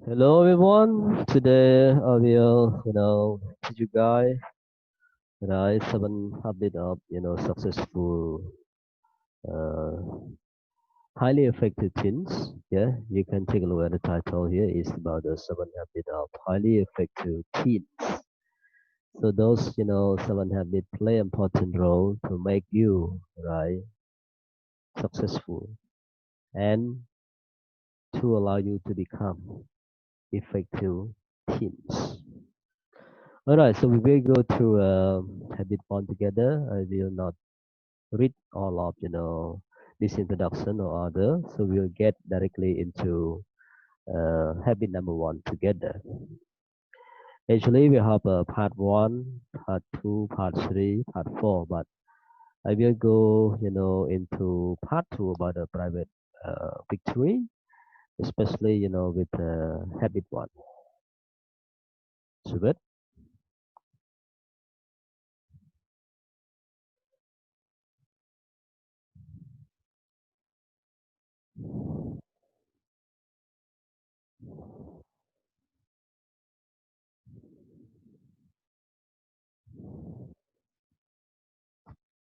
Hello everyone. Today I will, teach you guys, seven habit of, successful, uh, highly effective teens. Yeah, you can take a look at the title here. It's about the seven habit of highly effective teens. So those, seven habits play important role to make you, successful and to allow you to become effective teens. All right, so we will go through habit one together. I will not read all of this introduction or other, so we'll get directly into habit number one together. Actually, we have part one, part two, part three, part four, but I will go into part two about the private victory, especially with habit one. So good.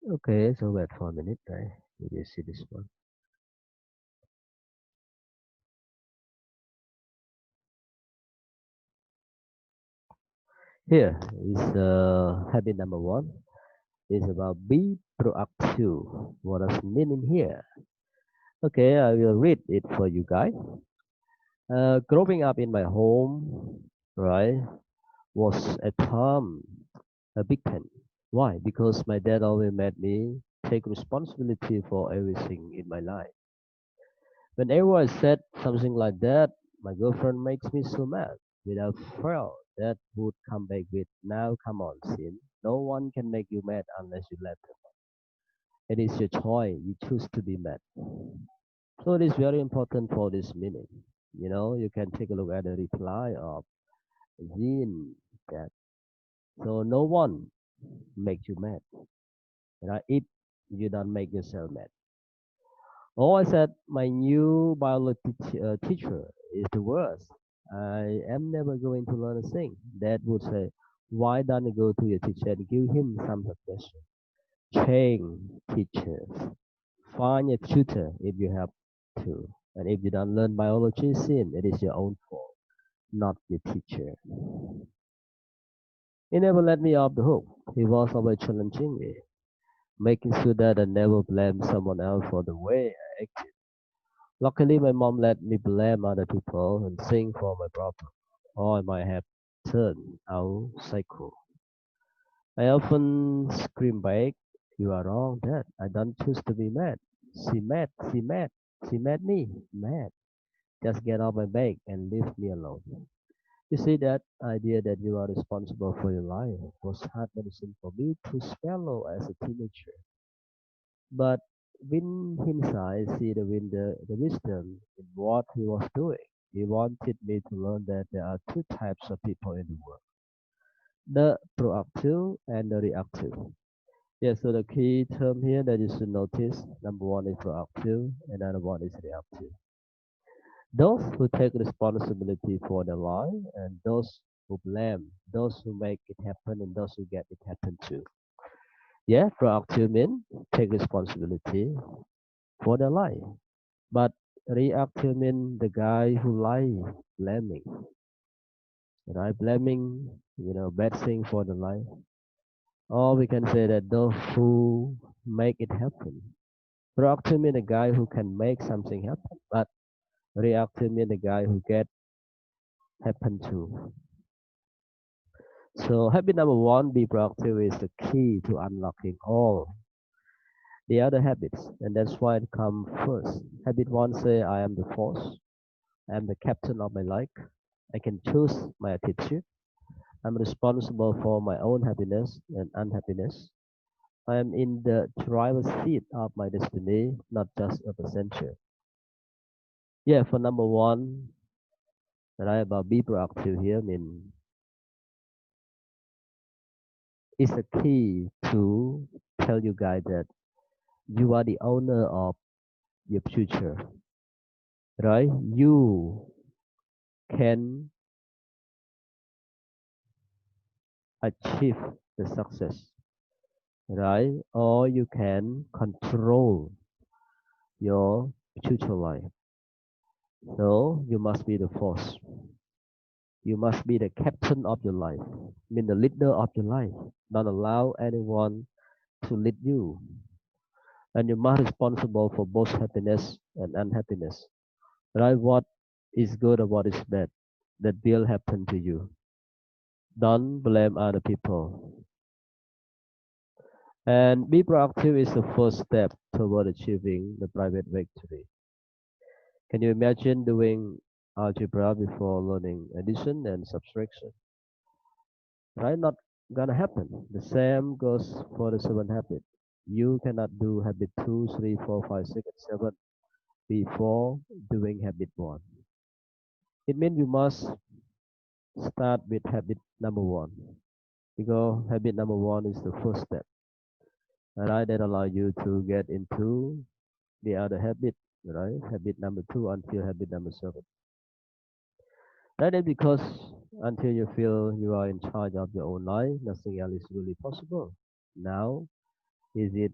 Okay, so wait for a minute. Right? We will see this one. Here is habit number one. Is about be proactive. What does meaning here? Okay, I will read it for you guys. Growing up in my home, right, was a time a big pain. Why? Because my dad always made me take responsibility for everything in my life. Whenever I said something like that, my girlfriend makes me so mad. Without fail, dad would come back with, "Now come on, Sin. No one can make you mad unless you let them. It is your choice. You choose to be mad." So it is very important for this meaning. You can take a look at the reply of Zin that so no one makes you mad. If you don't make yourself mad. Oh, I said my new biology teacher is the worst. I am never going to learn a thing. Dad would say, "Why don't you go to your teacher and give him some suggestion? Change teachers. Find a tutor if you have to. And if you don't learn biology, sin, it is your own fault, not your teacher." He never let me off the hook. He was always challenging me, making sure that I never blame someone else for the way I acted. Luckily, my mom let me blame other people and think for my problem, or I might have turned out psycho. I often scream back, "You are wrong, Dad. I don't choose to be mad. She mad, she mad, she mad me, mad. Just get off my back and leave me alone." You see, that idea that you are responsible for your life was hard medicine for me to swallow as a teenager. But when hindsight, see the wisdom in what he was doing. He wanted me to learn that there are two types of people in the world: the proactive and the reactive. Yeah, so the key term here that you should notice, number one is proactive, and another one is reactive. Those who take responsibility for their life, and those who blame, those who make it happen, and those who get it happen too. Yeah, proactive means take responsibility for their life, but reactive means the guy who lie, blaming, right? Blaming, bad thing for the life. Or we can say that those who make it happen. Proactive means the guy who can make something happen, but reactive means the guy who get happen to. So habit number one, be proactive, is the key to unlocking all the other habits, and that's why it comes first. Habit one say, "I am the force. I am the captain of my life. I can choose my attitude. I'm responsible for my own happiness and unhappiness. I am in the driver's seat of my destiny, not just a passenger." Yeah, for number one, right, about be proactive here, is a key to tell you guys that you are the owner of your future, right? You can achieve the success, right? Or you can control your future life. So you must be the force. You must be the captain of your life, I mean the leader of your life. Don't allow anyone to lead you. And you must be responsible for both happiness and unhappiness. Right? What is good or what is bad that will happen to you. Don't blame other people. And be proactive is the first step toward achieving the private victory. Can you imagine doing algebra before learning addition and subtraction? Right? Not gonna happen. The same goes for the seven habit. You cannot do habit 2, 3, 4, 5, 6, and 7 before doing habit 1. It means you must start with habit number 1, because habit number 1 is the first step. Right? That allow you to get into the other habit, right? Habit number 2 until habit number 7. That is because until you feel you are in charge of your own life, nothing else is really possible. Now, is it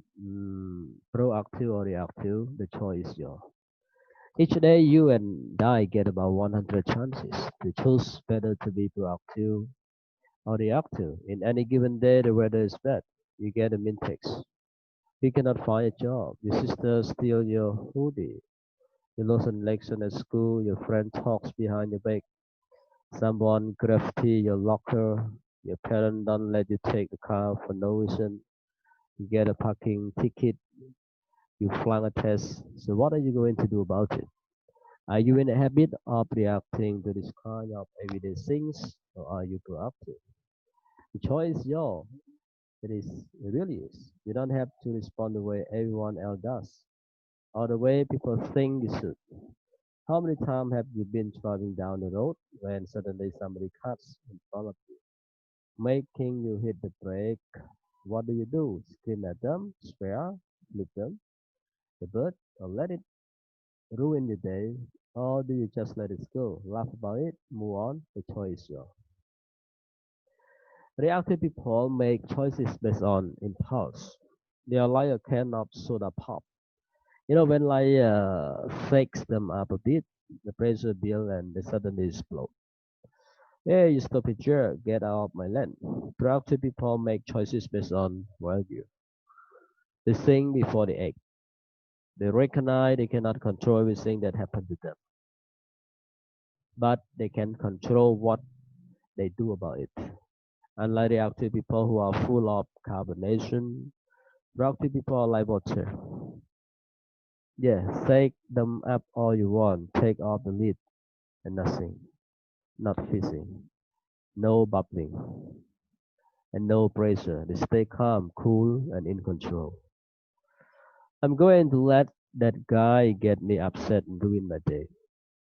proactive or reactive? The choice is yours. Each day, you and I get about 100 chances to choose whether to be proactive or reactive. In any given day, the weather is bad. You get a min text. You cannot find a job. Your sister steals your hoodie. You lose an election at school. Your friend talks behind your back. Someone graffiti your locker. Your parent don't let you take the car for no reason. You get a parking ticket. You flunk a test. So what are you going to do about it? Are you in a habit of reacting to this kind of everyday things, or are you proactive? The choice is yours. It really is. You don't have to respond the way everyone else does, or the way people think you should. How many times have you been driving down the road when suddenly somebody cuts in front of you, making you hit the brake? What do? Scream at them, swear, flip them, the bird, or let it ruin your day? Or do you just let it go, laugh about it, move on? The choice is yours. Reactive people make choices based on impulse. They are like a can of soda pop. When like shakes them up a bit, the pressure build and they suddenly explode. Hey, you stupid jerk, get out of my land. Proactive people make choices based on value. They think before they act. They recognize they cannot control everything that happens to them, but they can control what they do about it. Unlike reactive people who are full of carbonation, proactive people are like water. Yeah, take them up all you want, take off the lid, and nothing, not fizzing, no bubbling, and no pressure. They stay calm, cool, and in control. I'm going to let that guy get me upset and ruin my day.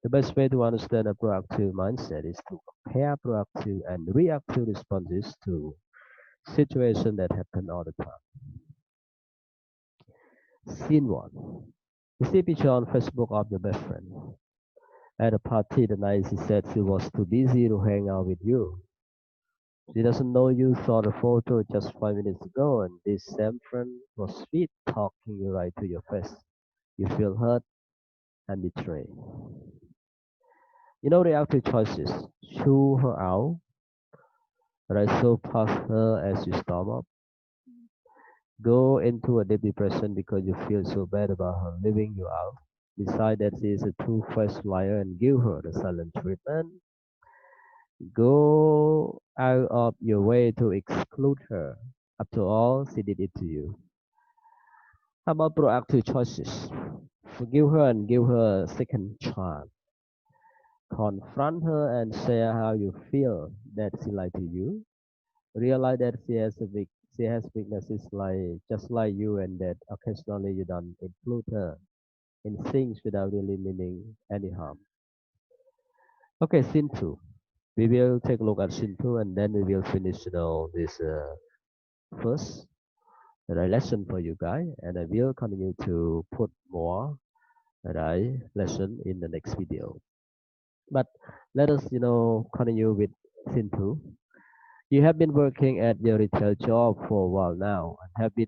The best way to understand a proactive mindset is to compare proactive and reactive responses to situations that happen all the time. Scene 1. You see a picture on Facebook of your best friend. At a party the night she said she was too busy to hang out with you. She doesn't know you saw the photo just 5 minutes ago, and this same friend was sweet talking you right to your face. You feel hurt and betrayed. Reactive choices. Chew her out, right? So past her as you storm up. Go into a deep depression because you feel so bad about her leaving you out. Decide that she is a two-faced liar and give her the silent treatment. Go out of your way to exclude her. After all, she did it to you. How about proactive choices? Forgive her and give her a second chance. Confront her and share how you feel that she lied to you. Realize that she has weaknesses like just like you, and that occasionally you don't include her in things without really meaning any harm. Okay, scene 2. We will take a look at scene 2, and then we will finish this first lesson for you guys, and I will continue to put more lesson in the next video. But let us, continue with scene two. You have been working at your retail job for a while now and have been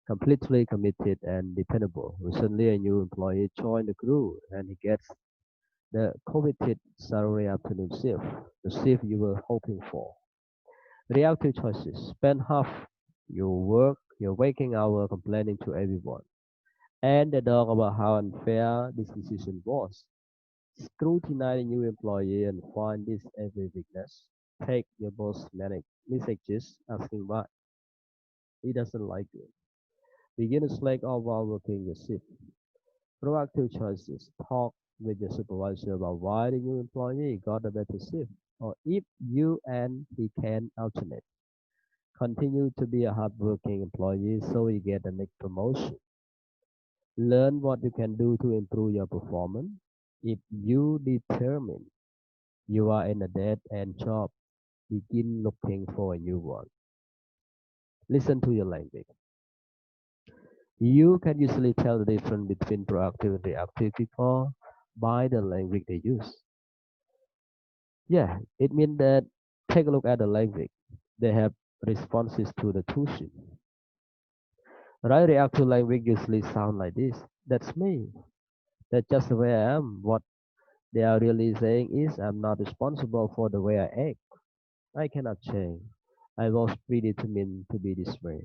completely committed and dependable. Recently, a new employee joined the crew and he gets the coveted Saturday afternoon shift, the shift you were hoping for. Reactive choices. Spend half your waking hour complaining to everyone and the dog about how unfair this decision was. Scrutinize a new employee and find this every weakness. Take your boss manic messages asking why he doesn't like you. Begin to slack off while working your shift. Proactive choices. Talk with your supervisor about why the new employee got a better shift, or if you and he can alternate. Continue to be a hardworking employee so you get the next promotion. Learn what you can do to improve your performance. If you determine you are in a dead end job, begin looking for a new one. Listen to your language. You can usually tell the difference between proactive and reactive people by the language they use. Yeah, it means that take a look at the language. They have responses to the tuition. Right, reactive language usually sound like this. That's me. That's just the way I am. What they are really saying is I'm not responsible for the way I act. I cannot change. I was predetermined to be this way.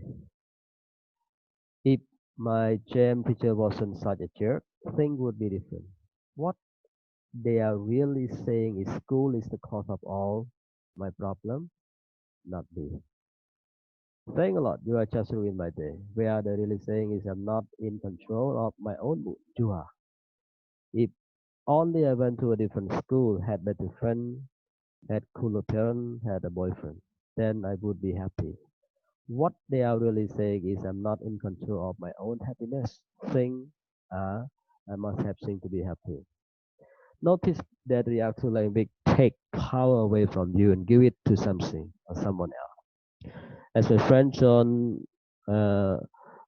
If my gym teacher wasn't such a jerk, things would be different. What they are really saying is school is the cause of all my problem, not me. Saying a lot, you are just ruined my day. Where they're really saying is I'm not in control of my own mood. You are. If only I went to a different school, had better friend, had cooler parents, had a boyfriend, then I would be happy. What they are really saying is I'm not in control of my own happiness. Think, I must have things to be happy. Notice that reactive language take power away from you and give it to something or someone else. As my friend John, uh,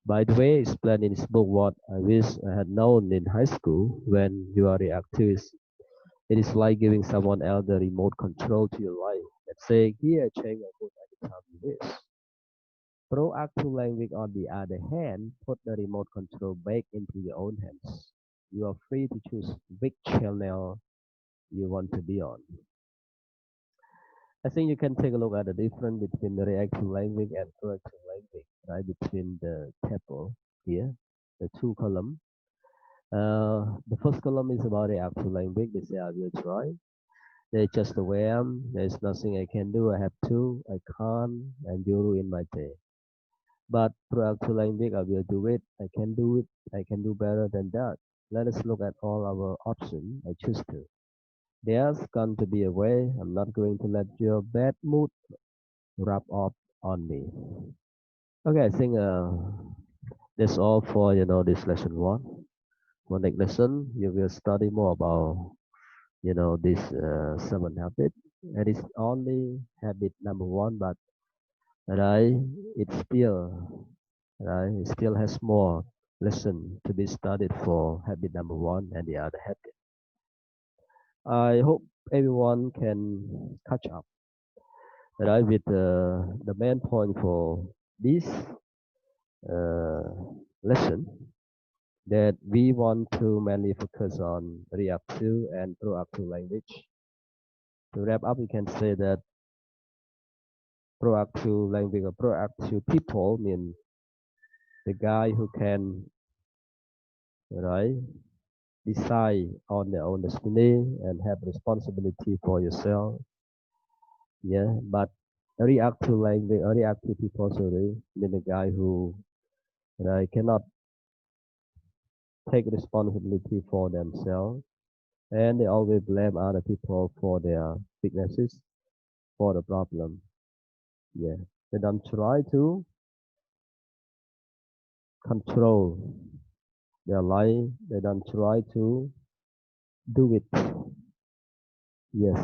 by the way, explained in his book what I wish I had known in high school, when you are reactive, it is like giving someone else the remote control to your life. Let's say, here, change your mood anytime you wish. Proactive language, on the other hand, put the remote control back into your own hands. You are free to choose which channel you want to be on. I think you can take a look at the difference between the reactive language and proactive language, right? Between the table here, the two column. The first column is about reactive language. They say I will try. They just the way I am. There's nothing I can do. I have to. I can't, and you ruin my day. But proactive language, I will do it. I can do it. I can do better than that. Let us look at all our options. I choose to. There's going to be a way. I'm not going to let your bad mood rub off on me. Okay, I think that's all for this lesson one. For next lesson, you will study more about this seven habit. And it's only habit number one, but right, it still has more lesson to be studied for habit number one and the other habit. I hope everyone can catch up, right, with the main point for this uh, lesson, that we want to mainly focus on reactive and proactive language. To wrap up, we can say that proactive language or proactive people mean the guy who can, right, decide on their own destiny and have responsibility for yourself. Yeah, but reactive language or reactive people, sorry, mean the guy who, cannot take responsibility for themselves, and they always blame other people for their weaknesses, for the problem. Yeah, they don't try to control their life. They don't try to do it. Yes,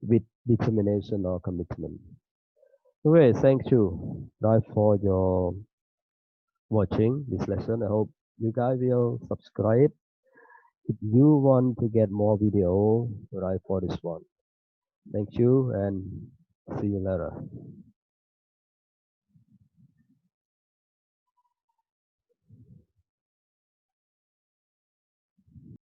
with determination or commitment. Okay, thank you, guys, for your watching this lesson. I hope you guys will subscribe If you want to get more video, write for this one. Thank you and see you later.